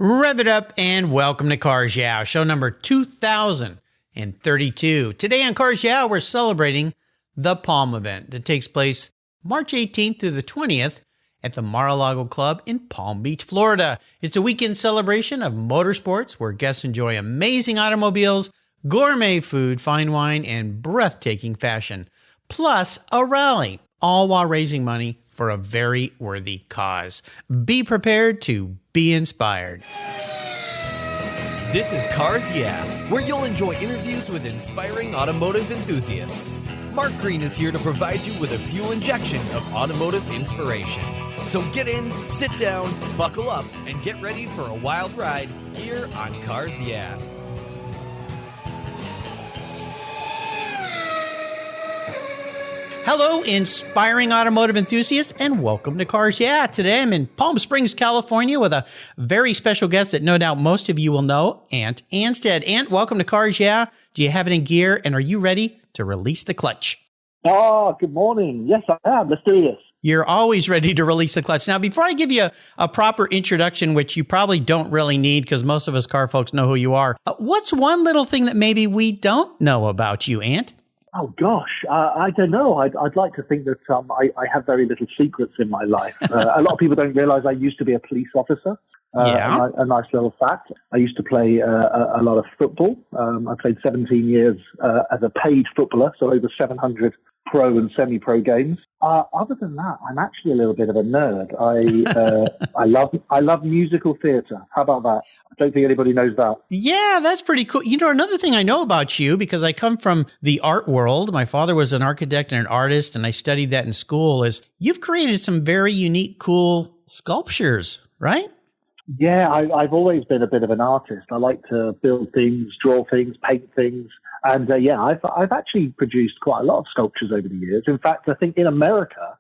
Rev it up and welcome to Cars Yeah, show number 2032. Today on Cars Yeah, we're celebrating the Palm event that takes place March 18th through the 20th at the Mar-a-Lago Club in Palm Beach, Florida. It's a weekend celebration of motorsports where guests enjoy amazing automobiles, gourmet food, fine wine, and breathtaking fashion, plus a rally, all while raising money for a very worthy cause. Be prepared to be inspired. This is Cars Yeah, where you'll enjoy interviews with inspiring automotive enthusiasts. Mark Green is here to provide you with a fuel injection of automotive inspiration. So get in, sit down, buckle up, and get ready for a wild ride here on Cars Yeah. Hello, inspiring automotive enthusiasts, and welcome to Cars Yeah. Today I'm in Palm Springs, California with a very special guest that no doubt most of you will know, Anstead. Ant, welcome to Cars Yeah. Do you have it in gear, and are you ready to release the clutch? Oh, good morning. Yes, I am. Let's do this. You're always ready to release the clutch. Now, before I give you a proper introduction, which you probably don't really need because most of us car folks know who you are, what's one little thing that maybe we don't know about you, Ant? Oh, gosh. I don't know. I'd like to think that I have very little secrets in my life. A lot of people don't realize I used to be a police officer. Yeah. A nice little fact. I used to play a lot of football. I played 17 years as a paid footballer, so over 700 pro and semi-pro games. Other than that, I'm actually a little bit of a nerd. I love musical theatre. How about that? I don't think anybody knows that. Yeah, that's pretty cool. You know, another thing I know about you, because I come from the art world, my father was an architect and an artist, and I studied that in school, is you've created some very unique, cool sculptures, right? Yeah, I've always been a bit of an artist. I like to build things, draw things, paint things. And I've actually produced quite a lot of sculptures over the years. In fact, I think in America,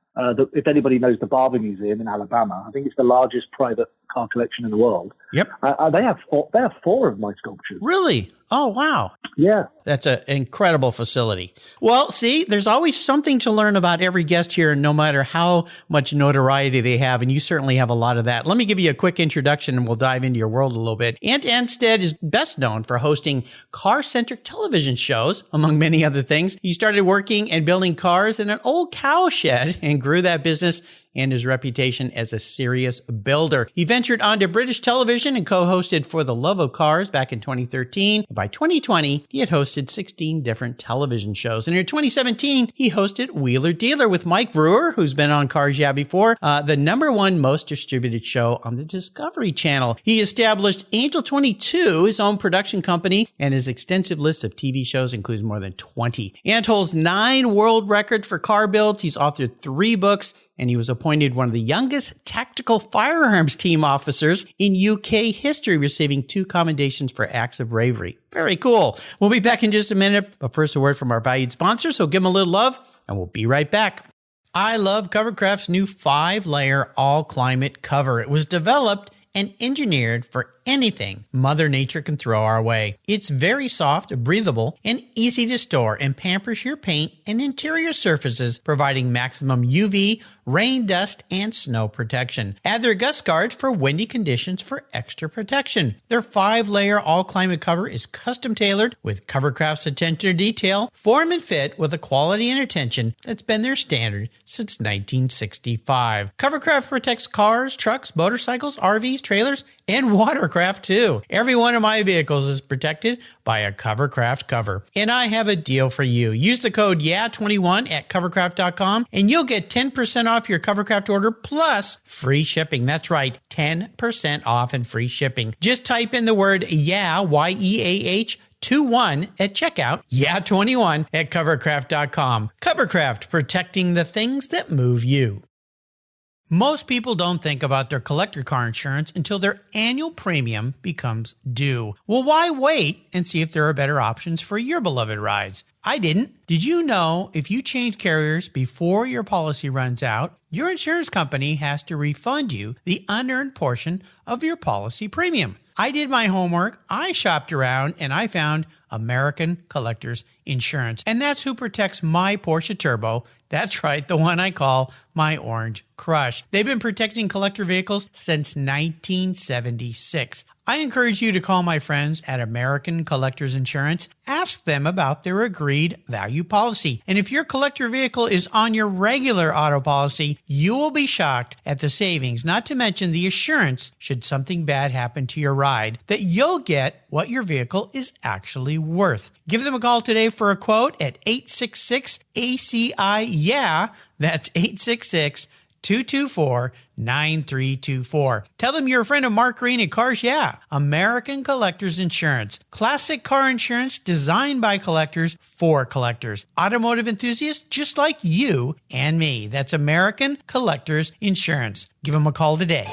if anybody knows the Barber Museum in Alabama, I think it's the largest private car collection in the world. Yep. They have four of my sculptures. Really? Oh, wow. Yeah. That's an incredible facility. Well, see, there's always something to learn about every guest here, no matter how much notoriety they have, and you certainly have a lot of that. Let me give you a quick introduction, and we'll dive into your world a little bit. Ant Anstead is best known for hosting car-centric television shows, among many other things. He started working and building cars in an old cow shed and grew that business and his reputation as a serious builder. He ventured onto British television and co-hosted For the Love of Cars back in 2013. By 2020, he had hosted 16 different television shows. And in 2017, he hosted Wheeler Dealer with Mike Brewer, who's been on Cars Yeah before, the #1 most distributed show on the Discovery Channel. He established Angel 22, his own production company, and his extensive list of TV shows includes more than 20. Ant holds 9 world records for car builds. He's authored 3 books, and he was appointed one of the youngest tactical firearms team officers in UK history, receiving 2 commendations for acts of bravery. Very cool. We'll be back in just a minute, but first a word from our valued sponsor, so give them a little love, and we'll be right back. I love Covercraft's new 5-layer all-climate cover. It was developed and engineered for anything Mother Nature can throw our way. It's very soft, breathable, and easy to store and pampers your paint and interior surfaces, providing maximum UV, rain, dust, and snow protection. Add their gust guards for windy conditions for extra protection. Their 5-layer all-climate cover is custom-tailored with Covercraft's attention to detail, form and fit with a quality and attention that's been their standard since 1965. Covercraft protects cars, trucks, motorcycles, RVs, trailers, and watercraft too. Every one of my vehicles is protected by a Covercraft cover. And I have a deal for you. Use the code YEAH21 at covercraft.com and you'll get 10% off your Covercraft order plus free shipping. That's right, 10% off and free shipping. Just type in the word YEAH, Y-E-A-H, 21 at checkout, YEAH21 at covercraft.com. Covercraft, protecting the things that move you. Most people don't think about their collector car insurance until their annual premium becomes due. Well, why wait and see if there are better options for your beloved rides? I didn't. Did you know if you change carriers before your policy runs out, your insurance company has to refund you the unearned portion of your policy premium? I did my homework, I shopped around, and I found American Collectors Insurance. And that's who protects my Porsche Turbo. That's right, the one I call my Orange Crush. They've been protecting collector vehicles since 1976. I encourage you to call my friends at American Collectors Insurance. Ask them about their agreed value policy. And if your collector vehicle is on your regular auto policy, you will be shocked at the savings, not to mention the assurance, should something bad happen to your ride, that you'll get what your vehicle is actually worth. Give them a call today for a quote at 866-ACI-YEAH. That's 866-224-9324. Tell them you're a friend of Mark Green at Cars Yeah! American Collectors Insurance. Classic car insurance designed by collectors for collectors. Automotive enthusiasts just like you and me. That's American Collectors Insurance. Give them a call today.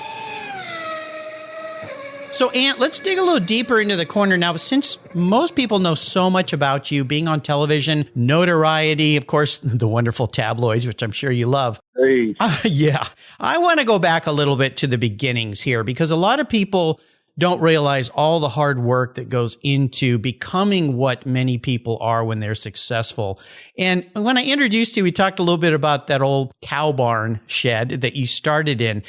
So, Ant, let's dig a little deeper into the corner now. Since most people know so much about you, being on television, notoriety, of course, the wonderful tabloids, which I'm sure you love. Hey. Yeah. I want to go back a little bit to the beginnings here, because a lot of people don't realize all the hard work that goes into becoming what many people are when they're successful. And when I introduced you, we talked a little bit about that old cow barn shed that you started in.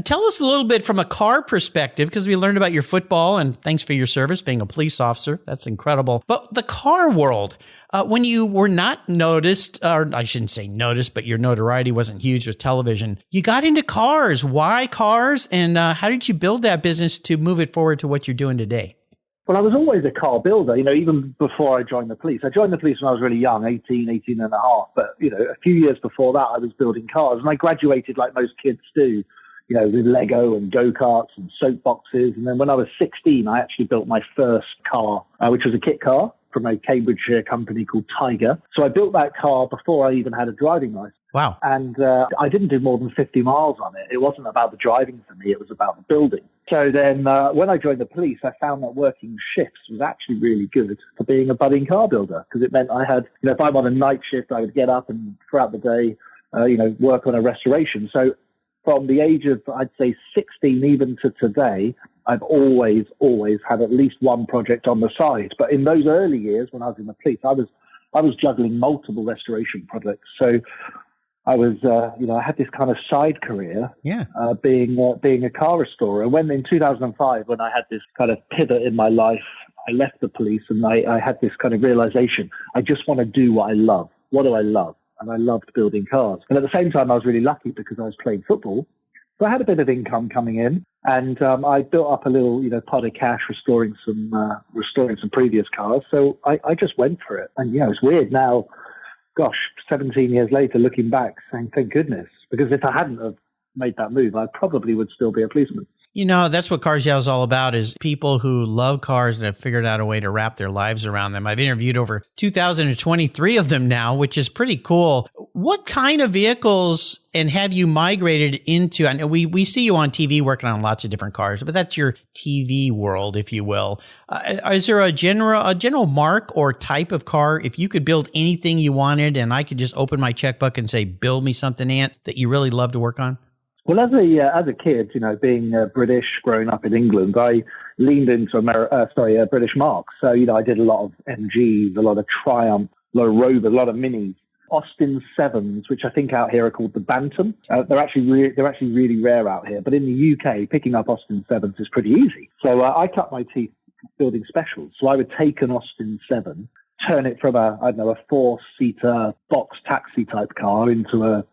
Tell us a little bit from a car perspective, because we learned about your football, and thanks for your service being a police officer. That's incredible. But the car world, when you were not noticed, or I shouldn't say noticed, but your notoriety wasn't huge with television, you got into cars. Why cars? And how did you build that business to move it forward to what you're doing today? Well, I was always a car builder, even before I joined the police. I joined the police when I was really young, 18 and a half. But, a few years before that, I was building cars. And I graduated like most kids do, with Lego and go-karts and soap boxes. And then when I was 16, I actually built my first car, which was a kit car from a Cambridgeshire company called Tiger. So I built that car before I even had a driving license. Wow. And I didn't do more than 50 miles on it. It wasn't about the driving for me. It was about the building. So then when I joined the police, I found that working shifts was actually really good for being a budding car builder, because it meant I had, if I'm on a night shift, I would get up and throughout the day, work on a restoration. So from the age of, I'd say 16, even to today, I've always had at least one project on the side. But in those early years when I was in the police, I was juggling multiple restoration projects. So I was, I had this kind of side career, being a car restorer. And when in 2005, when I had this kind of pivot in my life, I left the police and I had this kind of realization: I just want to do what I love. What do I love? And I loved building cars. And at the same time, I was really lucky because I was playing football. So I had a bit of income coming in, and I built up a little, pot of cash restoring some previous cars. So I just went for it. And it's weird now. Gosh, 17 years later, looking back, saying thank goodness, because if I hadn't have made that move, I probably would still be a policeman. That's what Cars Yeah! is all about, is people who love cars and have figured out a way to wrap their lives around them. I've interviewed over 2,023 of them now, which is pretty cool. What kind of vehicles and have you migrated into? I know we see you on TV working on lots of different cars, but that's your TV world, if you will. Is there a general mark or type of car, if you could build anything you wanted and I could just open my checkbook and say, build me something, Ant, that you really love to work on? Well, as a kid, being British, growing up in England, I leaned into British marques. So, I did a lot of MGs, a lot of Triumph, a lot of Rovers, a lot of Minis. Austin 7s, which I think out here are called the Bantam. They're actually really rare out here. But in the UK, picking up Austin 7s is pretty easy. So I cut my teeth building specials. So I would take an Austin 7, turn it from a 4-seater box taxi type car into a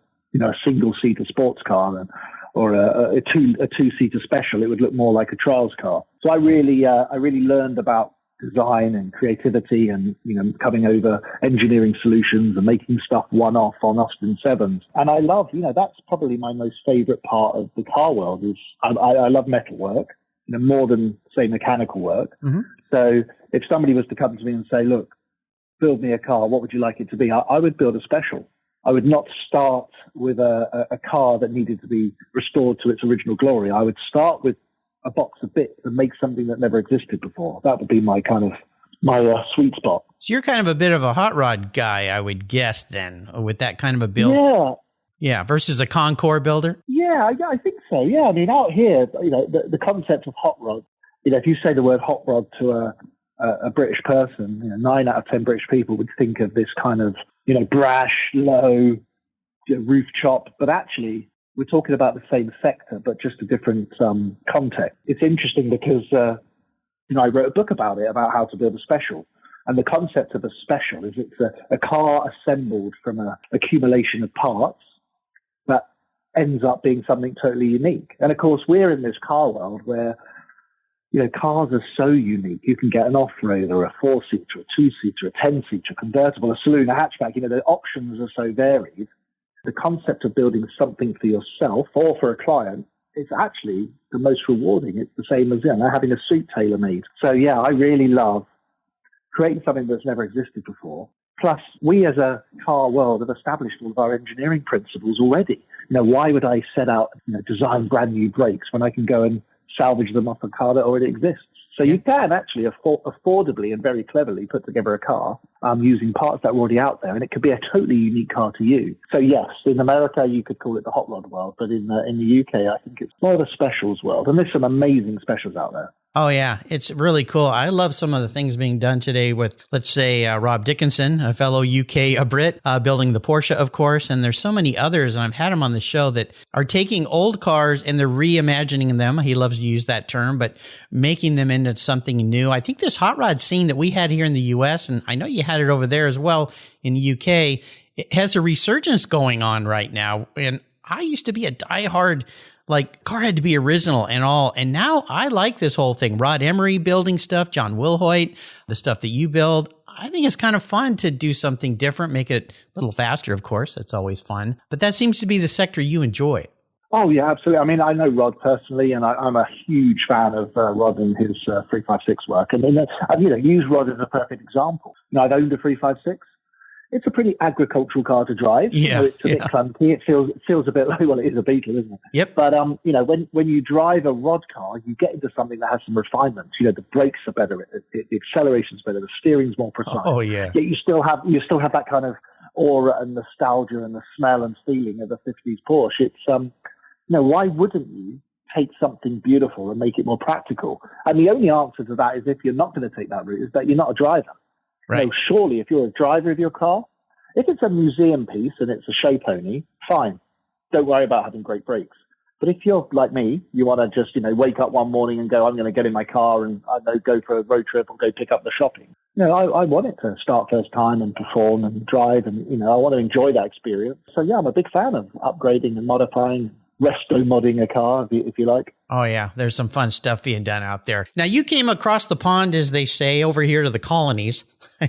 single-seater sports car, or a two-seater special. It would look more like a trials car. So I really learned about design and creativity, and coming over engineering solutions and making stuff one-off on Austin 7s. And I love, that's probably my most favorite part of the car world. Is I love metalwork, more than say mechanical work. Mm-hmm. So if somebody was to come to me and say, look, build me a car, what would you like it to be? I would build a special. I would not start with a car that needed to be restored to its original glory. I would start with a box of bits and make something that never existed before. That would be my sweet spot. So you're kind of a bit of a hot rod guy, I would guess, then, with that kind of a build. Yeah. Yeah, versus a Concours builder? Yeah, I think so. Yeah, I mean, out here, the concept of hot rod, if you say the word hot rod to a British person, 9 out of 10 British people would think of this kind of, brash, low, roof chop. But actually, we're talking about the same sector, but just a different context. It's interesting because, I wrote a book about it, about how to build a special. And the concept of a special is it's a car assembled from an accumulation of parts that ends up being something totally unique. And of course, we're in this car world where, cars are so unique. You can get an off-roader, a 4-seater, a 2-seater, a 10-seater, a convertible, a saloon, a hatchback. The options are so varied. The concept of building something for yourself or for a client is actually the most rewarding. It's the same as having a suit tailor-made. So yeah, I really love creating something that's never existed before. Plus, we as a car world have established all of our engineering principles already. Why would I set out, design brand new brakes when I can go and salvage them off a car that already exists? So you can actually affordably and very cleverly put together a car using parts that are already out there, and it could be a totally unique car to you. So yes, in America you could call it the hot rod world, but in the UK I think it's more the specials world, and there's some amazing specials out there. Oh, yeah. It's really cool. I love some of the things being done today with, let's say, Rob Dickinson, a fellow UK Brit, building the Porsche, of course. And there's so many others, and I've had him on the show, that are taking old cars and they're reimagining them. He loves to use that term, but making them into something new. I think this hot rod scene that we had here in the US, and I know you had it over there as well in the UK, it has a resurgence going on right now. And I used to be a diehard car had to be original and all. And now I like this whole thing. Rod Emery building stuff, John Wilhoit, the stuff that you build. I think it's kind of fun to do something different, make it a little faster, of course. That's always fun. But that seems to be the sector you enjoy. Oh, yeah, absolutely. I mean, I know Rod personally, and I'm a huge fan of Rod and his 356 work. And use Rod as a perfect example. I've owned a 356. It's a pretty agricultural car to drive. Yeah, it's a bit clunky. It feels a bit like, well, it is a Beetle, isn't it? Yep. But when you drive a Rod car, you get into something that has some refinements. The brakes are better, the acceleration's better, the steering's more precise. Oh yeah. Yet you still have that kind of aura and nostalgia and the smell and feeling of a 50s Porsche. It's why wouldn't you take something beautiful and make it more practical? And the only answer to that is, if you're not going to take that route, is that you're not a driver. Right. Surely if you're a driver of your car, if it's a museum piece and it's a show pony, fine. Don't worry about having great brakes. But if you're like me, you want to just, wake up one morning and go, I'm going to get in my car and go for a road trip or go pick up the shopping. I want it to start first time and perform and drive, and, I want to enjoy that experience. So yeah, I'm a big fan of upgrading and modifying, resto-modding a car, if you like. Oh, yeah. There's some fun stuff being done out there. Now, you came across the pond, as they say, over here to the colonies,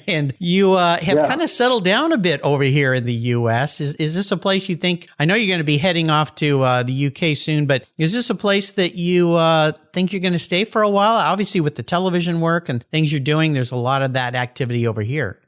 and you have kind of settled down a bit over here in the U.S. Is this a place you think, I know you're going to be heading off to the U.K. soon, but is this a place that you think you're going to stay for a while? Obviously, with the television work and things you're doing, there's a lot of that activity over here.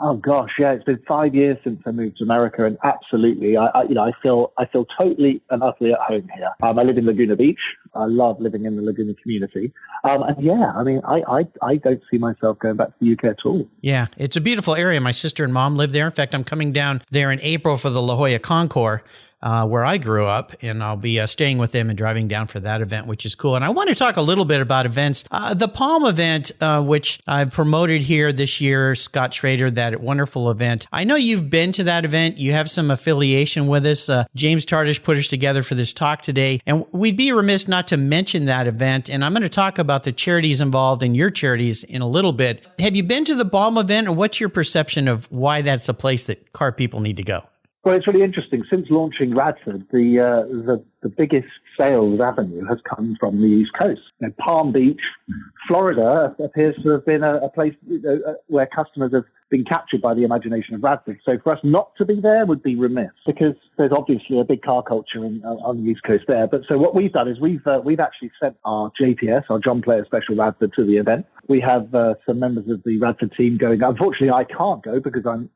Oh gosh, yeah, it's been 5 years since I moved to America, and absolutely, I feel totally and utterly at home here. I live in Laguna Beach. I love living in the Laguna community, and yeah, I mean, I don't see myself going back to the UK at all. Yeah, it's a beautiful area. My sister and mom live there. In fact, I'm coming down there in April for the La Jolla Concours, where I grew up, and I'll be staying with them and driving down for that event, which is cool. And I want to talk a little bit about events. The Palm event, which I've promoted here this year, Scott Schrader, that wonderful event. I know you've been to that event. You have some affiliation with us. James Tardish put us together for this talk today, and we'd be remiss not to mention that event. And I'm going to talk about the charities involved and your charities in a little bit. Have you been to the Palm event, and what's your perception of why that's a place that car people need to go? Well, it's really interesting. Since launching Radford, the biggest sales avenue has come from the East Coast. Palm Beach, Florida, appears to have been a place where customers have been captured by the imagination of Radford. So for us not to be there would be remiss, because there's obviously a big car culture on the East Coast there. But so what we've done is we've actually sent our JPS, our John Player Special Radford, to the event. We have some members of the Radford team going. Unfortunately, I can't go because I'm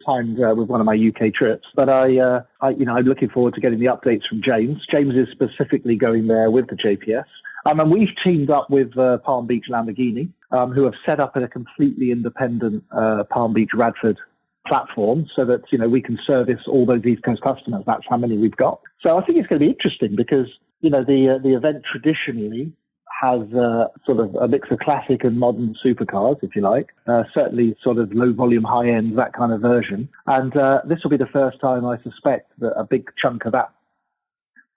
timed with one of my UK trips, but I'm looking forward to getting the updates from James. James is specifically going there with the JPS. And we've teamed up with Palm Beach Lamborghini, who have set up a completely independent Palm Beach Radford platform so that, we can service all those East Coast customers. That's how many we've got. So I think it's going to be interesting because, the event traditionally has sort of a mix of classic and modern supercars, if you like. Certainly sort of low volume, high end, that kind of version. And this will be the first time, I suspect, that a big chunk of that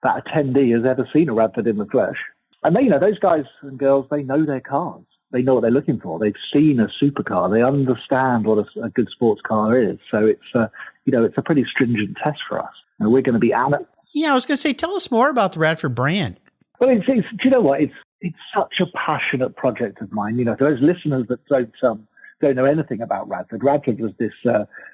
attendee has ever seen a Radford in the flesh. And they, those guys and girls, they know their cars. They know what they're looking for. They've seen a supercar. They understand what a good sports car is. So it's, it's a pretty stringent test for us. And we're going to be at it. Yeah, I was going to say, tell us more about the Radford brand. Well, do you know what? It's such a passionate project of mine. For those listeners that don't know anything about Radford, Radford was this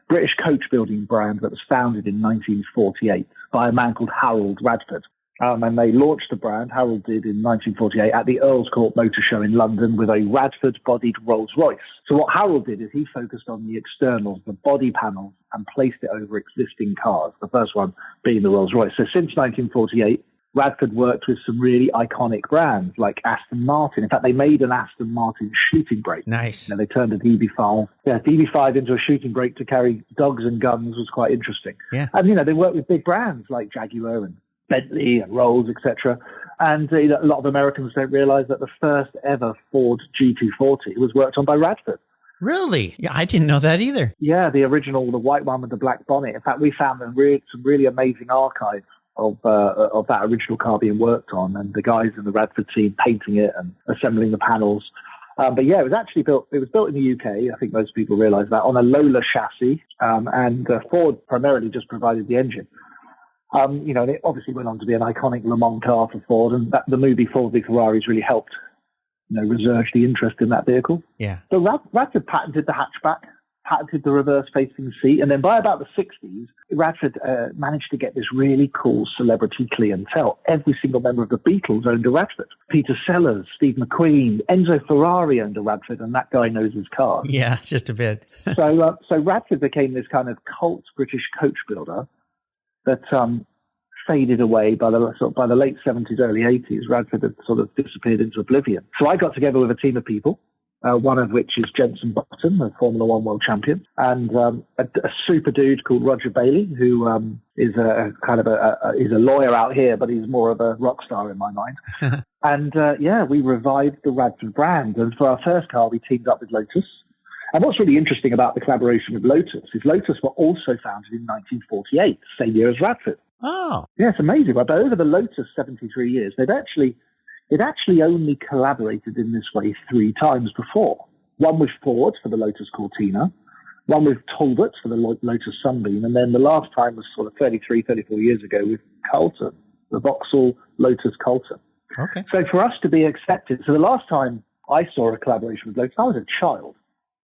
British coach building brand that was founded in 1948 by a man called Harold Radford. And they launched the brand, Harold did, in 1948 at the Earl's Court Motor Show in London with a Radford-bodied Rolls-Royce. So what Harold did is he focused on the externals, the body panels, and placed it over existing cars, the first one being the Rolls-Royce. So since 1948, Radford worked with some really iconic brands like Aston Martin. In fact, they made an Aston Martin shooting brake. Nice. They turned a DB5. Yeah, DB5 into a shooting brake to carry dogs and guns was quite interesting. Yeah. And, they worked with big brands like Jaguar and Bentley and Rolls, etc. And a lot of Americans don't realize that the first ever Ford GT40 was worked on by Radford. Really? Yeah, I didn't know that either. Yeah, the original, the white one with the black bonnet. In fact, we found some really amazing archives of that original car being worked on, and the guys in the Radford team painting it and assembling the panels. But yeah, it was actually built. It was built in the UK. I think most people realise that, on a Lola chassis, and Ford primarily just provided the engine. And it obviously went on to be an iconic Le Mans car for Ford, and the movie Ford v Ferraris really helped, resurge the interest in that vehicle. Yeah. So Radford patented the hatchback, patented the reverse-facing seat, and then by about the 60s, Radford managed to get this really cool celebrity clientele. Every single member of the Beatles owned a Radford. Peter Sellers, Steve McQueen, Enzo Ferrari owned a Radford, and that guy knows his cars. Yeah, just a bit. So Radford became this kind of cult British coach builder that faded away by the late 70s, early 80s. Radford had sort of disappeared into oblivion. So I got together with a team of people, one of which is Jenson Button, a Formula One world champion, and a super dude called Roger Bailey, who is he's a lawyer out here, but he's more of a rock star in my mind. And we revived the Radford brand. And for our first car, we teamed up with Lotus. And what's really interesting about the collaboration with Lotus is Lotus were also founded in 1948, same year as Radford. Oh. Yeah, it's amazing. But over the Lotus 73 years, they'd actually only collaborated in this way 3 times before. One with Ford for the Lotus Cortina, one with Talbot for the Lotus Sunbeam, and then the last time was sort of 34 years ago with Carlton, the Vauxhall Lotus Carlton. Okay. So for us to be accepted, so the last time I saw a collaboration with Lotus, I was a child.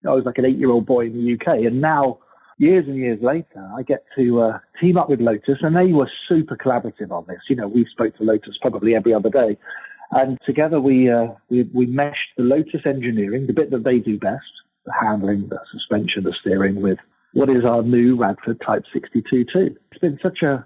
I was like an 8-year-old boy in the UK, and now, years and years later, I get to team up with Lotus, and they were super collaborative on this. We spoke to Lotus probably every other day, and together we meshed the Lotus engineering, the bit that they do best, the handling, the suspension, the steering, with what is our new Radford Type 62 too. It's been such a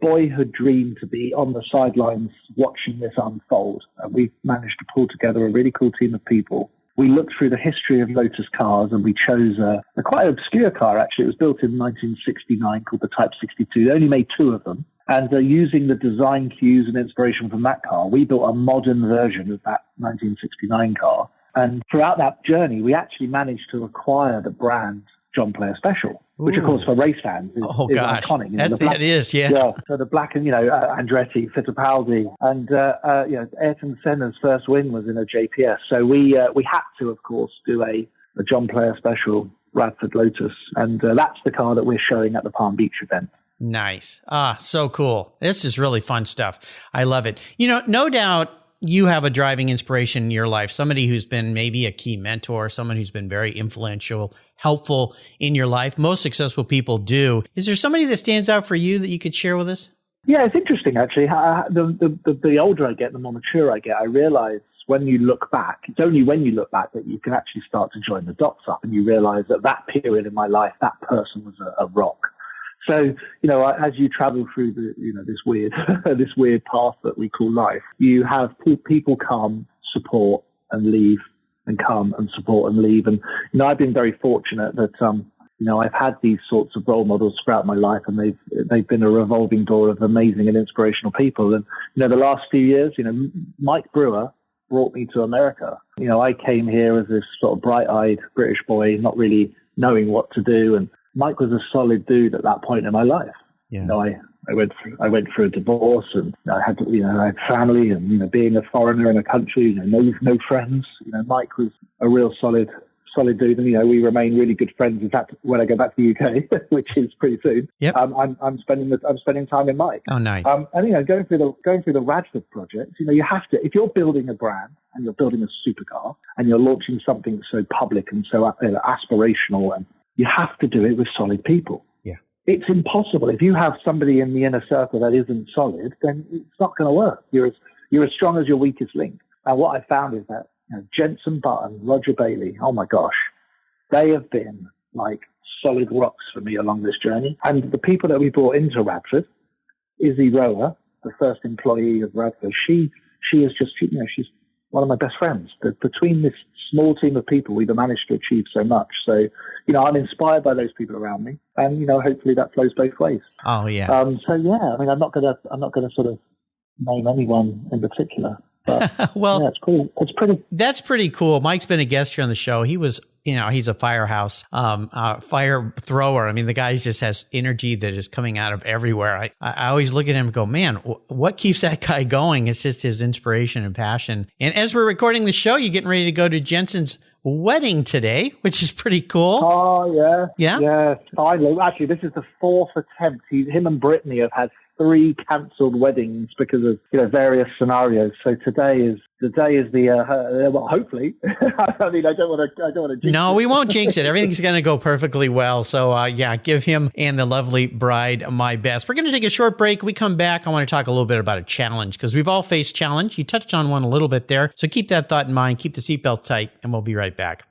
boyhood dream to be on the sidelines watching this unfold, and we've managed to pull together a really cool team of people. We looked through the history of Lotus cars, and we chose a quite obscure car, actually. It was built in 1969 called the Type 62. They only made 2 of them. And using the design cues and inspiration from that car, we built a modern version of that 1969 car. And throughout that journey, we actually managed to acquire the brand John Player Special, which, of course, for race fans is iconic. It is, yeah. Yeah. So the black and, Andretti, Fittipaldi, and, Ayrton Senna's first win was in a JPS. So we had to, of course, do a John Player Special Radford Lotus. And that's the car that we're showing at the Palm Beach event. Nice. So cool. This is really fun stuff. I love it. No doubt you have a driving inspiration in your life, somebody who's been maybe a key mentor, someone who's been very influential, helpful in your life. Most successful people do. Is there somebody that stands out for you that you could share with us? Yeah, it's interesting, actually. The older I get, the more mature I get, I realize when you look back, it's only when you look back that you can actually start to join the dots up, and you realize that period in my life, that person was a rock. So, as you travel through this weird, this weird path that we call life, you have people come, support, and leave, and come and support and leave. And, I've been very fortunate that, I've had these sorts of role models throughout my life, and they've been a revolving door of amazing and inspirational people. And, the last few years, Mike Brewer brought me to America. I came here as this sort of bright-eyed British boy, not really knowing what to do. And Mike was a solid dude at that point in my life. Yeah. I went through a divorce, and I had family, and being a foreigner in a country, no friends. Mike was a real solid dude, and we remain really good friends. In fact, when I go back to the UK, which is pretty soon, yep. I'm spending time in Mike. Oh, nice. And going through the Radford project, you have to, if you're building a brand and you're building a supercar and you're launching something so public and so aspirational, and you have to do it with solid people. Yeah, it's impossible if you have somebody in the inner circle that isn't solid. Then it's not going to work. You're as strong as your weakest link. And what I found is that Jensen Button, Roger Bailey, oh my gosh, they have been like solid rocks for me along this journey. And the people that we brought into Radford, Izzy Rower, the first employee of Radford, she is just, she's one of my best friends. Between this small team of people, we've managed to achieve so much. So, I'm inspired by those people around me, and hopefully that flows both ways. Oh yeah. So yeah, I'm not gonna sort of name anyone in particular. But, well, yeah, it's pretty. That's pretty cool. Mike's been a guest here on the show. He was, he's a firehouse, fire thrower. I mean, the guy just has energy that is coming out of everywhere. I always look at him and go, man, what keeps that guy going? It's just his inspiration and passion. And as we're recording the show, you're getting ready to go to Jensen's wedding today, which is pretty cool. Oh, yeah. Yeah? Yeah, finally. Actually, this is the fourth attempt. Him and Brittany have had 3 cancelled weddings because of various scenarios. So today is the well, hopefully. I mean, I don't want to jinx No, it. we won't jinx it. Everything's going to go perfectly well. So yeah, give him and the lovely bride my best. We're going to take a short break. We come back. I want to talk a little bit about a challenge, because we've all faced challenge. You touched on one a little bit there. So keep that thought in mind. Keep the seatbelt tight, and we'll be right back.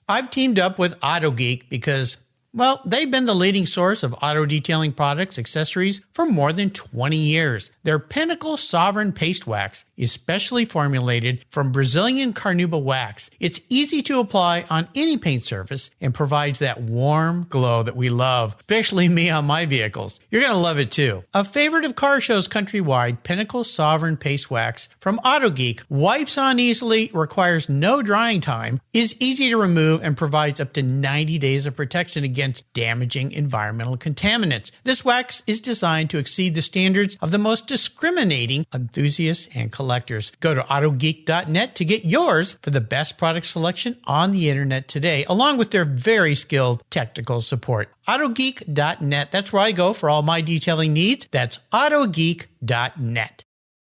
I've teamed up with AutoGeek because, well, they've been the leading source of auto detailing products, accessories for more than 20 years. Their Pinnacle Sovereign Paste Wax is specially formulated from Brazilian carnauba wax. It's easy to apply on any paint surface and provides that warm glow that we love, especially me on my vehicles. You're going to love it too. A favorite of car shows countrywide, Pinnacle Sovereign Paste Wax from AutoGeek wipes on easily, requires no drying time, is easy to remove, and provides up to 90 days of protection against damaging environmental contaminants. This wax is designed to exceed the standards of the most discriminating enthusiasts and collectors. Go to autogeek.net to get yours for the best product selection on the internet today, along with their very skilled technical support. Autogeek.net. That's where I go for all my detailing needs. That's autogeek.net.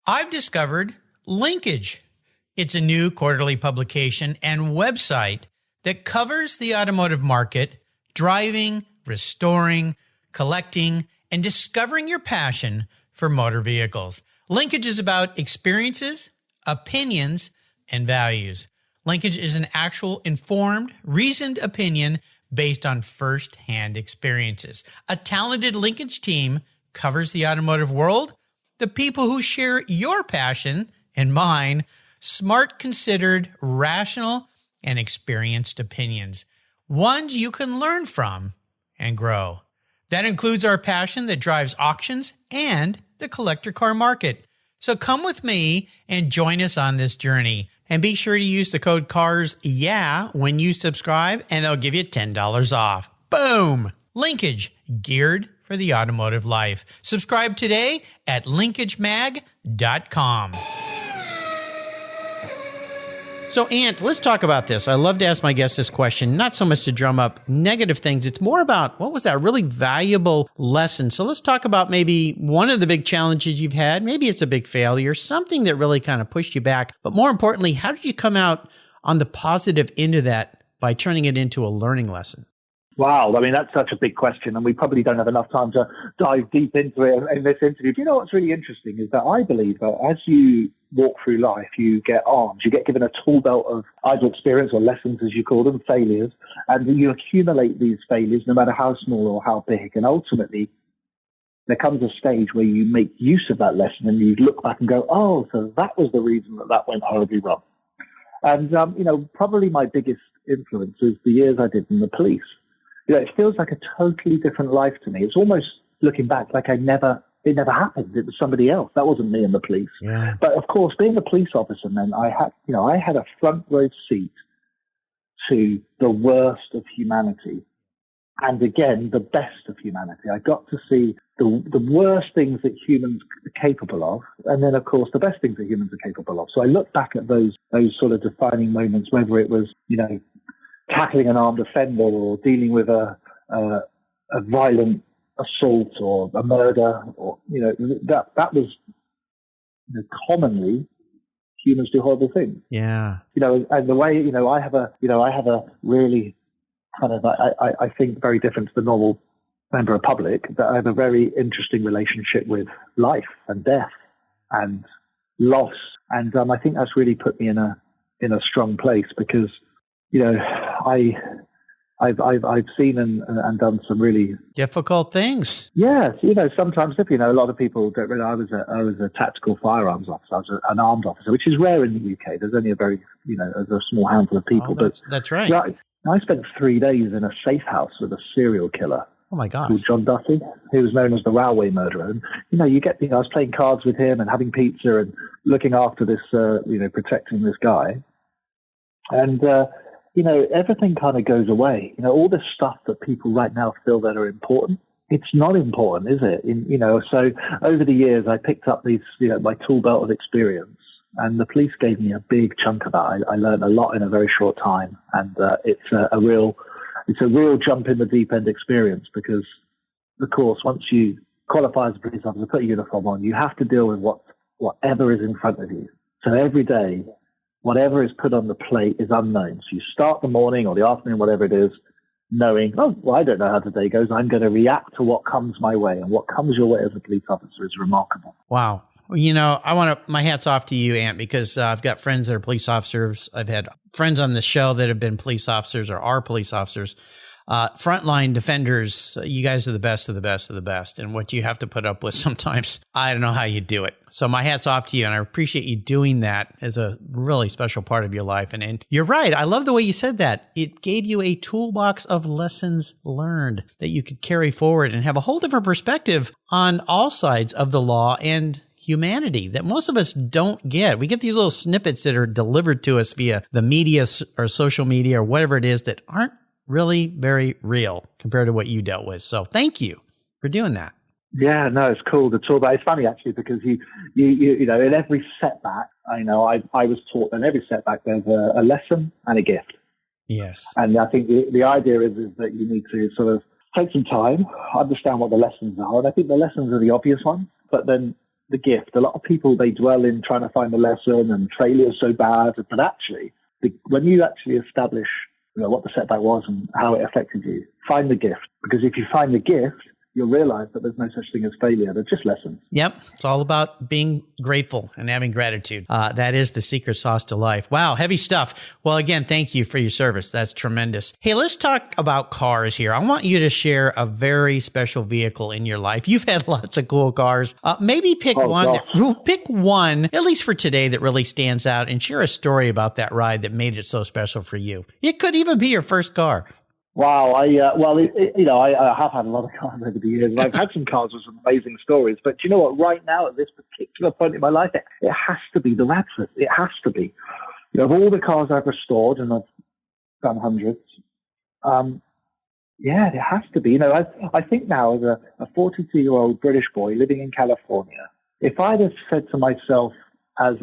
I've discovered Linkage. It's a new quarterly publication and website that covers the automotive market, driving, restoring, collecting, and discovering your passion for motor vehicles. Linkage is about experiences, opinions, and values. Linkage is an actual informed, reasoned opinion based on first-hand experiences. A talented Linkage team covers the automotive world, the people who share your passion and mine, smart, considered, rational, and experienced opinions. Ones you can learn from and grow. That includes our passion that drives auctions and the collector car market. So come with me and join us on this journey. And be sure to use the code CARSYEAH when you subscribe, and they'll give you $10 off. Boom! Linkage, geared for the automotive life. Subscribe today at linkagemag.com. So, Ant, let's talk about this. I love to ask my guests this question, not so much to drum up negative things. It's more about what was that really valuable lesson. So let's talk about maybe one of the big challenges you've had. Maybe it's a big failure, something that really kind of pushed you back. But more importantly, how did you come out on the positive end of that by turning it into a learning lesson? Wow, I mean, that's such a big question, and we probably don't have enough time to dive deep into it in this interview. Do you know what's really interesting is that I believe that as you walk through life, you get armed. You get given a tool belt of either experience or lessons, as you call them, failures, and you accumulate these failures, no matter how small or how big. And ultimately, there comes a stage where you make use of that lesson and you look back and go, oh, so that was the reason that went horribly wrong. And, probably my biggest influence is the years I did in the police. It feels like a totally different life to me. It's almost, looking back, like it never happened. It was somebody else. That wasn't me in the police. Yeah. But of course, being a police officer meant I had a front row seat to the worst of humanity. And again, the best of humanity. I got to see the worst things that humans are capable of, and then, of course, the best things that humans are capable of. So I look back at those sort of defining moments, whether it was, tackling an armed offender or dealing with a violent assault or a murder, or that was commonly humans do horrible things. Yeah. And the way I have a really kind of, I think, very different to the normal member of public, that I have a very interesting relationship with life and death and loss. And I think that's really put me in a strong place, because, I've seen and done some really difficult things. Yes. Sometimes a lot of people don't realize I was a tactical firearms officer. I was an armed officer, which is rare in the UK. There's only there's a small handful of people. That's right. I spent 3 days in a safe house with a serial killer. Oh my gosh. Called John Duffy, who was known as the railway murderer. And, I was playing cards with him and having pizza and looking after this, protecting this guy. And, everything kind of goes away. All this stuff that people right now feel that are important, it's not important, is it? So over the years, I picked up these, my tool belt of experience, and the police gave me a big chunk of that. I learned a lot in a very short time, and it's a real jump in the deep end experience, because, of course, once you qualify as a police officer, put a uniform on, you have to deal with whatever is in front of you. So every day, whatever is put on the plate is unknown. So you start the morning or the afternoon, whatever it is, knowing, I don't know how today goes. I'm going to react to what comes my way, and what comes your way as a police officer is remarkable. Wow. I want to, my hat's off to you, Ant, because I've got friends that are police officers. I've had friends on the show that have been police officers or are police officers. Frontline defenders, you guys are the best of the best of the best. And what you have to put up with sometimes, I don't know how you do it. So my hat's off to you, and I appreciate you doing that as a really special part of your life. And you're right. I love the way you said that. It gave you a toolbox of lessons learned that you could carry forward and have a whole different perspective on all sides of the law and humanity that most of us don't get. We get these little snippets that are delivered to us via the media or social media or whatever it is that aren't really very real compared to what you dealt with. So thank you for doing that. Yeah, no, it's cool to talk about. It's funny actually, because you in every setback, I was taught that in every setback there's a lesson and a gift. Yes. And I think the idea is that you need to sort of take some time, understand what the lessons are. And I think the lessons are the obvious ones, but then the gift. A lot of people, they dwell in trying to find the lesson, and failure is so bad. But actually, when you actually establish what the setback was and how it affected you, find the gift. Because if you find the gift, you'll realize that there's no such thing as failure. They're just lessons. Yep. It's all about being grateful and having gratitude. That is the secret sauce to life. Wow. Heavy stuff. Well, again, thank you for your service. That's tremendous. Hey, let's talk about cars here. I want you to share a very special vehicle in your life. You've had lots of cool cars. Maybe pick pick one, at least for today, that really stands out, and share a story about that ride that made it so special for you. It could even be your first car. Wow, I have had a lot of cars over the years, and I've had some cars with some amazing stories. But do you know what? Right now, at this particular point in my life, it has to be the Radford. It has to be. Of all the cars I've restored, and I've done hundreds, it has to be. I think now, as a 42-year-old British boy living in California, if I'd have said to myself as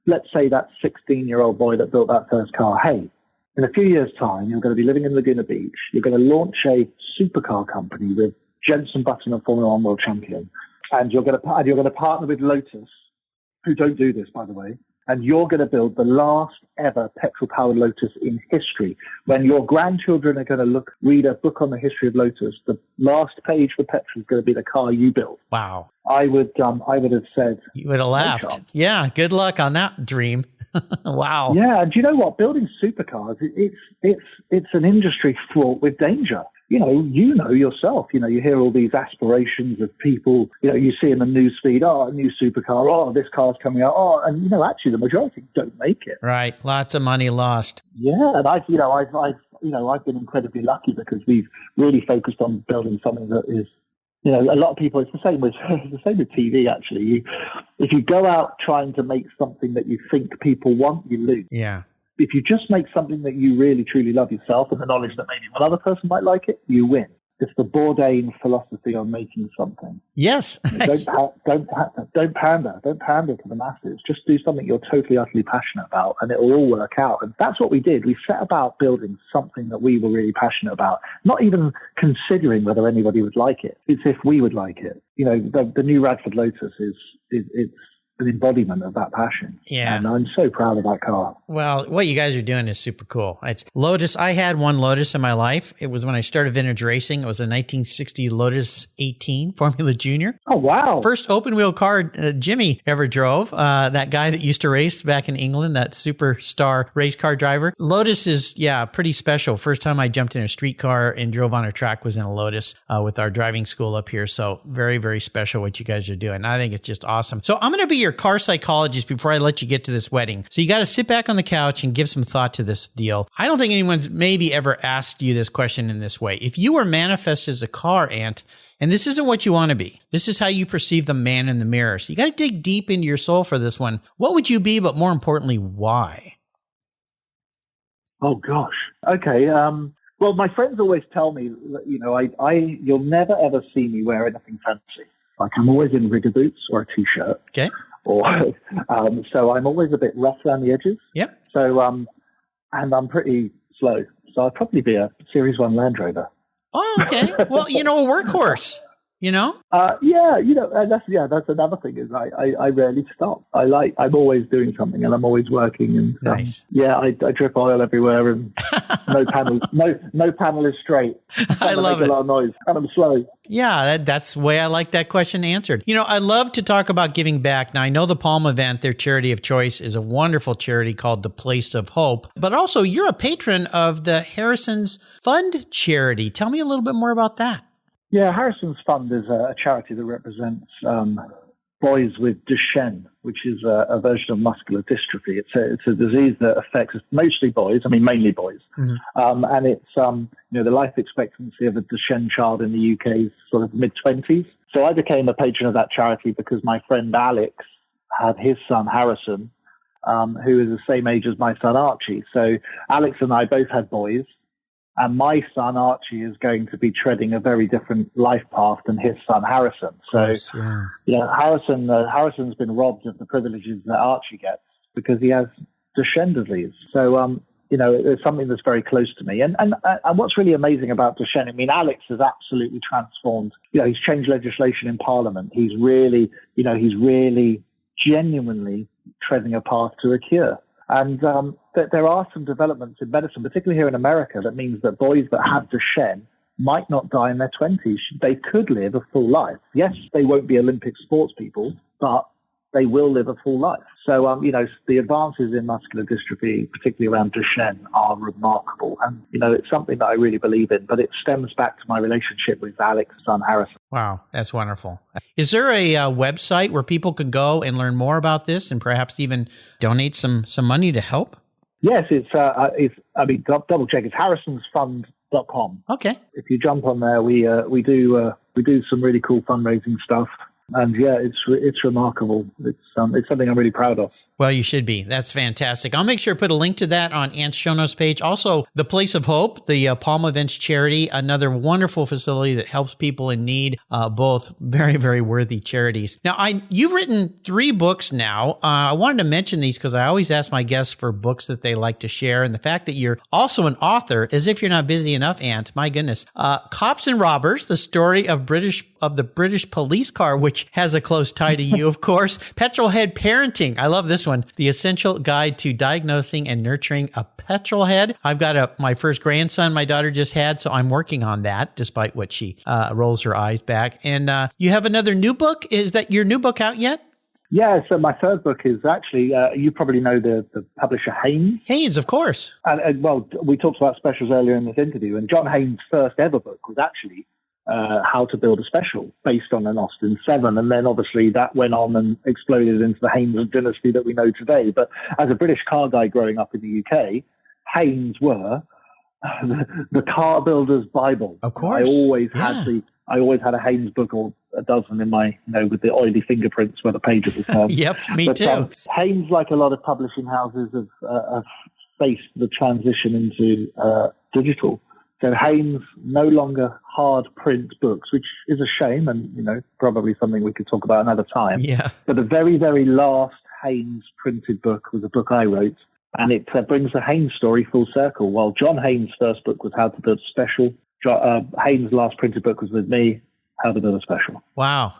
let's say that 16-year-old boy that built that first car, hey, in a few years' time, you're going to be living in Laguna Beach. You're going to launch a supercar company with Jenson Button, a Formula One world champion, and you're going to partner with Lotus, who don't do this, by the way. and you're going to build the last ever petrol-powered Lotus in history. When your grandchildren are going to read a book on the history of Lotus, the last page for petrol is going to be the car you built. Wow. I would have said, you would have laughed. Yeah. Good luck on that dream. Wow. Yeah. And do you know what? Building supercars, it's an industry fraught with danger. You know yourself, you hear all these aspirations of people, you see in the news feed, a new supercar, this car's coming out, and actually the majority don't make it. Right. Lots of money lost. Yeah. And I've been incredibly lucky because we've really focused on building something that is, a lot of people, it's the same with TV, actually. If you go out trying to make something that you think people want, you lose. Yeah. If you just make something that you really, truly love yourself and the knowledge that maybe one other person might like it, you win. It's the Bourdain philosophy on making something. Yes. Don't pander to the masses. Just do something you're totally, utterly passionate about, and it will all work out. And that's what we did. We set about building something that we were really passionate about, not even considering whether anybody would like it. It's if we would like it. The new Radford Lotus it's an embodiment of that passion. Yeah. And I'm so proud of that car. Well, what you guys are doing is super cool. It's Lotus. I had one Lotus in my life. It was when I started vintage racing. It was a 1960 Lotus 18 Formula Junior. Oh, wow. First open wheel car Jimmy ever drove. That guy that used to race back in England, that superstar race car driver. Lotus is, pretty special. First time I jumped in a street car and drove on a track was in a Lotus with our driving school up here. So very, very special what you guys are doing. I think it's just awesome. So I'm going to be your car psychologist before I let you get to this wedding. So you got to sit back on the couch and give some thought to this deal. I don't think anyone's maybe ever asked you this question in this way. If you were manifest as a car, Ant, and this isn't what you want to be, this is how you perceive the man in the mirror. So you got to dig deep into your soul for this one. What would you be, but more importantly, why? Oh, gosh. Okay. Well, my friends always tell me, you'll never ever see me wear anything fancy. Like I'm always in rigger boots or a t-shirt. Okay. So I'm always a bit rough around the edges. Yeah. So, and I'm pretty slow. So I'd probably be a Series 1 Land Rover. Oh, okay. Well, a workhorse, that's another thing is I rarely stop. I'm always doing something and I'm always working and nice. I drip oil everywhere and no panel is straight. I love it. Noise and I'm slow. Yeah, that's the way I like that question answered. I love to talk about giving back. Now, I know the Palm event, their charity of choice, is a wonderful charity called the Place of Hope. But also, you're a patron of the Harrison's Fund charity. Tell me a little bit more about that. Yeah, Harrison's Fund is a charity that represents boys with Duchenne, which is a version of muscular dystrophy. It's a disease that affects mostly boys, mainly boys. Mm-hmm. And it's, the life expectancy of a Duchenne child in the UK is sort of mid-20s. So I became a patron of that charity because my friend Alex had his son Harrison, who is the same age as my son Archie. So Alex and I both had boys. And my son, Archie, is going to be treading a very different life path than his son, Harrison. So, Harrison's been robbed of the privileges that Archie gets because he has Duchenne disease. So, it's something that's very close to me. And what's really amazing about Duchenne, Alex has absolutely transformed. He's changed legislation in Parliament. He's really genuinely treading a path to a cure. And there are some developments in medicine, particularly here in America, that means that boys that have Duchenne might not die in their 20s. They could live a full life. Yes, they won't be Olympic sports people, but they will live a full life. So, the advances in muscular dystrophy, particularly around Duchenne, are remarkable. And, it's something that I really believe in, but it stems back to my relationship with Alex's son, Harrison. Wow, that's wonderful. Is there a website where people can go and learn more about this and perhaps even donate some money to help? Yes, double check. It's harrisonsfund.com. Okay. If you jump on there, we do some really cool fundraising stuff. And it's remarkable. It's something I'm really proud of. Well, you should be. That's fantastic. I'll make sure to put a link to that on Ant's show notes page. Also, the Place of Hope, the Palm Events charity, another wonderful facility that helps people in need, both very, very worthy charities. Now, you've written 3 books now. I wanted to mention these because I always ask my guests for books that they like to share. And the fact that you're also an author, as if you're not busy enough, Ant, my goodness. Cops and Robbers, the story of the British police car, which which has a close tie to you, of course. Petrolhead Parenting. I love this one. The Essential Guide to Diagnosing and Nurturing a Petrolhead. I've got my first grandson my daughter just had, so I'm working on that, despite what she rolls her eyes back. And you have another new book. Is that your new book out yet? Yeah, so my third book is actually, you probably know the publisher Haynes. Haynes, of course. And well, we talked about specials earlier in this interview, and John Haynes' first ever book was actually How to Build a Special, based on an Austin 7. And then obviously that went on and exploded into the Haynes dynasty that we know today. But as a British car guy growing up in the UK, Haynes were the car builder's Bible. Of course. I always had a Haynes book or a dozen in my, with the oily fingerprints where the pages were turned. Yep, me too. Haynes, like a lot of publishing houses, have faced the transition into digital. So Haynes no longer hard print books, which is a shame, and probably something we could talk about another time. Yeah. But the very, very last Haynes printed book was a book I wrote, and it brings the Haynes story full circle. While John Haynes' first book was How to Build a Special, Haynes' last printed book was with me, How to Build a Special. Wow.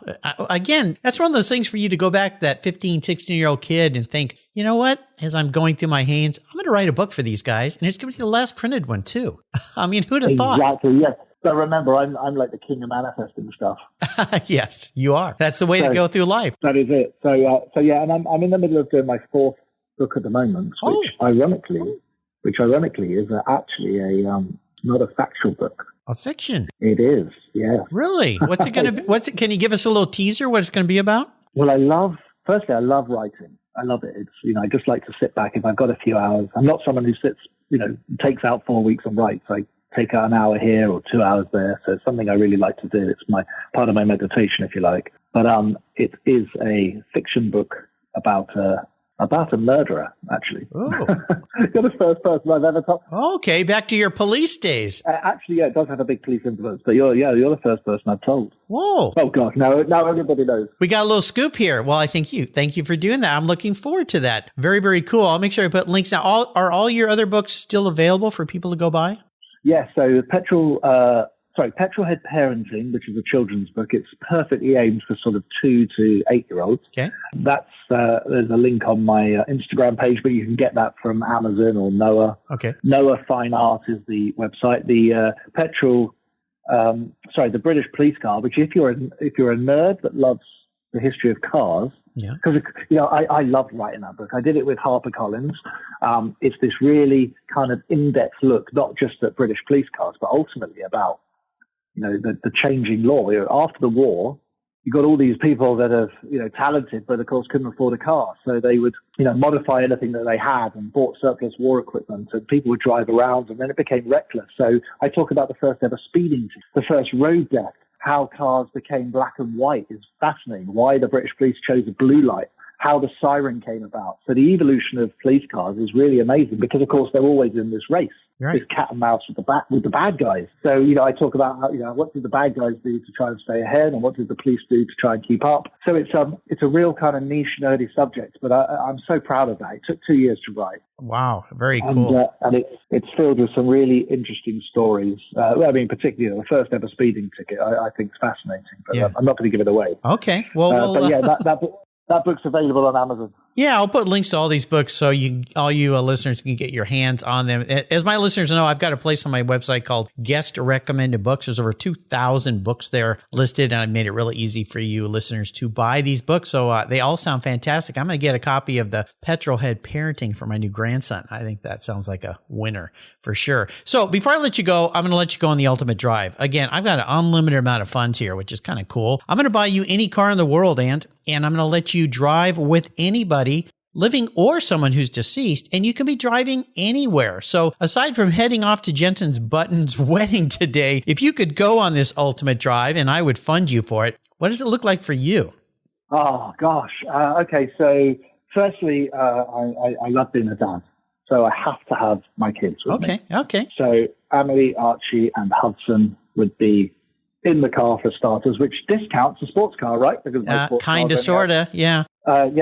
Again, that's one of those things for you to go back to that 15, 16-year-old kid and think, you know what? As I'm going through my Haynes, I'm going to write a book for these guys, and it's going to be the last printed one, too. I mean, who'd have thought? Exactly, yes. But remember, I'm like the king of manifesting stuff. Yes, you are. That's the way to go through life. That is it. So yeah, and I'm in the middle of doing my fourth book at the moment, which ironically is actually not a factual book. A fiction. It is, yeah. Really? What's it going to be? Can you give us a little teaser what it's going to be about? Well, I love writing. I love it. It's, I just like to sit back if I've got a few hours. I'm not someone who sits, takes out 4 weeks and writes. I take out an hour here or 2 hours there. So it's something I really like to do. It's part of my meditation, if you like. But it is a fiction book about a murderer, actually. Oh. You're the first person I've ever talked. Okay, back to your police days. Actually, yeah, it does have a big police influence, but you're the first person I've told. Whoa. Oh, God, now everybody knows. We got a little scoop here. Well, I thank you for doing that. I'm looking forward to that. Very, very cool. I'll make sure I put links now. Are all your other books still available for people to go buy? Yeah, so Petrolhead Parenting, which is a children's book. It's perfectly aimed for sort of 2 to 8-year-olds. Okay. That's there's a link on my Instagram page, but you can get that from Amazon or Noah. Okay. Noah Fine Art is the website. The the British police car. Which if you're a nerd that loves the history of cars, because I loved writing that book. I did it with HarperCollins. It's this really kind of in-depth look, not just at British police cars, but ultimately about the changing law. After the war, you got all these people that are, talented, but of course couldn't afford a car. So they would, modify anything that they had and bought surplus war equipment, and people would drive around, and then it became reckless. So I talk about the first ever speeding, the first road death, how cars became black and white is fascinating. Why the British police chose a blue light, how the siren came about. So the evolution of police cars is really amazing because, of course, they're always in this race. Right. This cat and mouse with the bad guys. So, I talk about how, what did the bad guys do to try and stay ahead, and what did the police do to try and keep up? So it's a real kind of niche, nerdy subject, but I'm so proud of that. It took 2 years to write. Wow, very cool. And it's filled with some really interesting stories. Particularly the first ever speeding ticket, I think is fascinating, but I'm not going to give it away. Okay. Well, but yeah, that book's available on Amazon. Yeah, I'll put links to all these books so all you listeners can get your hands on them. As my listeners know, I've got a place on my website called Guest Recommended Books. There's over 2,000 books there listed, and I've made it really easy for you listeners to buy these books. So they all sound fantastic. I'm going to get a copy of the Petrolhead Parenting for my new grandson. I think that sounds like a winner for sure. So before I let you go, I'm going to let you go on the ultimate drive. Again, I've got an unlimited amount of funds here, which is kind of cool. I'm going to buy you any car in the world, and I'm going to let you drive with anybody, living or someone who's deceased, and you can be driving anywhere. So aside from heading off to Jensen's Button's wedding today, if you could go on this ultimate drive and I would fund you for it, what does it look like for you? Oh, gosh. Okay, so firstly, I love being a dad. So I have to have my kids with me. Okay. So Emily, Archie, and Hudson would be in the car for starters, which discounts a sports car, right? Because kind of, sort of, yeah. I'd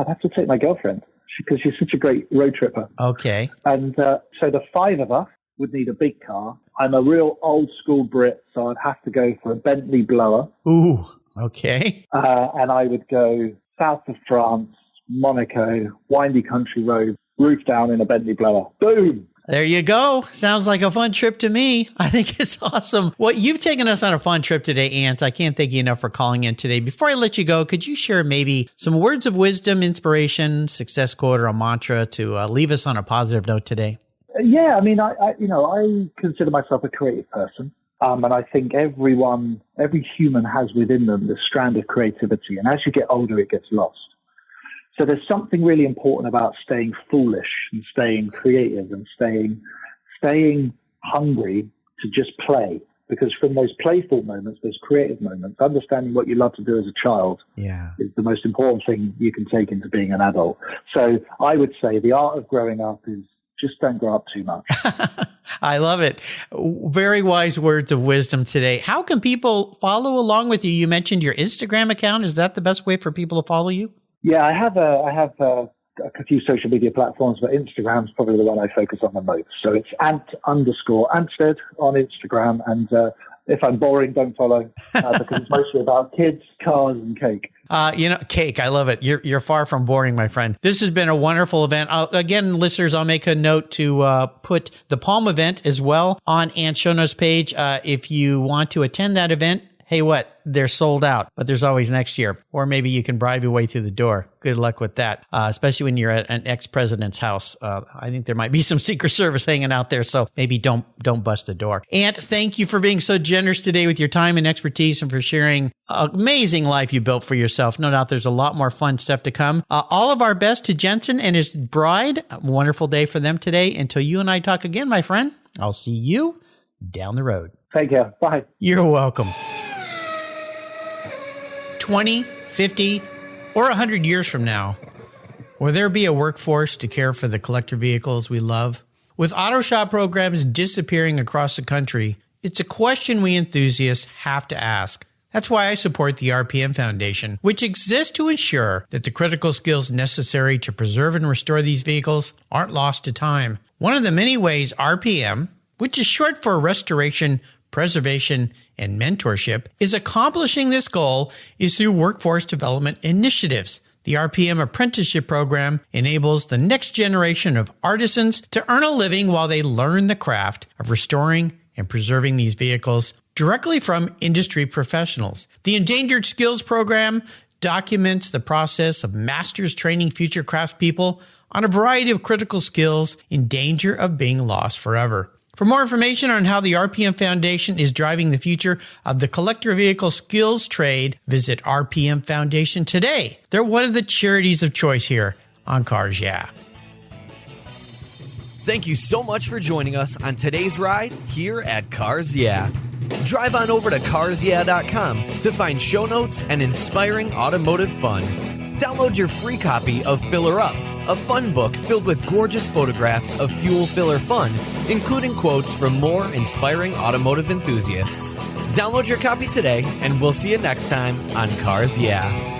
have to take my girlfriend because she's such a great road tripper. Okay. And so the 5 of us would need a big car. I'm a real old school Brit, so I'd have to go for a Bentley blower. Ooh, Okay. And I would go south of France, Monaco, windy country roads, roof down in a Bentley blower. Boom! There you go. Sounds like a fun trip to me. I think it's awesome. Well, you've taken us on a fun trip today, Ant. I can't thank you enough for calling in today. Before I let you go, could you share maybe some words of wisdom, inspiration, success quote, or a mantra to leave us on a positive note today? Yeah, I mean, I consider myself a creative person. And I think every human has within them this strand of creativity. And as you get older, it gets lost. So there's something really important about staying foolish and staying creative and staying hungry to just play. Because from those playful moments, those creative moments, understanding what you love to do as a child is the most important thing you can take into being an adult. So I would say the art of growing up is just don't grow up too much. I love it. Very wise words of wisdom today. How can people follow along with you? You mentioned your Instagram account. Is that the best way for people to follow you? Yeah, I have a few social media platforms, but Instagram's probably the one I focus on the most. So it's ant_Anstead on Instagram. And if I'm boring, don't follow because it's mostly about kids, cars, and cake. Cake. I love it. You're far from boring, my friend. This has been a wonderful event. Again, listeners, I'll make a note to put the Palm event as well on Ant's show notes page. If you want to attend that event, hey, they're sold out, but there's always next year. Or maybe you can bribe your way through the door. Good luck with that, especially when you're at an ex-president's house. I think there might be some Secret Service hanging out there, so maybe don't bust the door. Ant, thank you for being so generous today with your time and expertise and for sharing an amazing life you built for yourself. No doubt there's a lot more fun stuff to come. All of our best to Jensen and his bride. A wonderful day for them today. Until you and I talk again, my friend, I'll see you down the road. Take care. Bye. You're welcome. 20, 50, or 100 years from now, will there be a workforce to care for the collector vehicles we love? With auto shop programs disappearing across the country, it's a question we enthusiasts have to ask. That's why I support the RPM Foundation, which exists to ensure that the critical skills necessary to preserve and restore these vehicles aren't lost to time. One of the many ways RPM, which is short for Restoration, Preservation, and Mentorship, is accomplishing this goal is through workforce development initiatives. The RPM apprenticeship program enables the next generation of artisans to earn a living while they learn the craft of restoring and preserving these vehicles directly from industry professionals. The Endangered Skills Program documents the process of masters training future craftspeople on a variety of critical skills in danger of being lost forever. For more information on how the RPM Foundation is driving the future of the collector vehicle skills trade, visit RPM Foundation today. They're one of the charities of choice here on Cars Yeah! Thank you so much for joining us on today's ride here at Cars Yeah! Drive on over to carsyeah.com to find show notes and inspiring automotive fun. Download your free copy of Filler Up, a fun book filled with gorgeous photographs of fuel filler fun, including quotes from more inspiring automotive enthusiasts. Download your copy today, and we'll see you next time on Cars Yeah!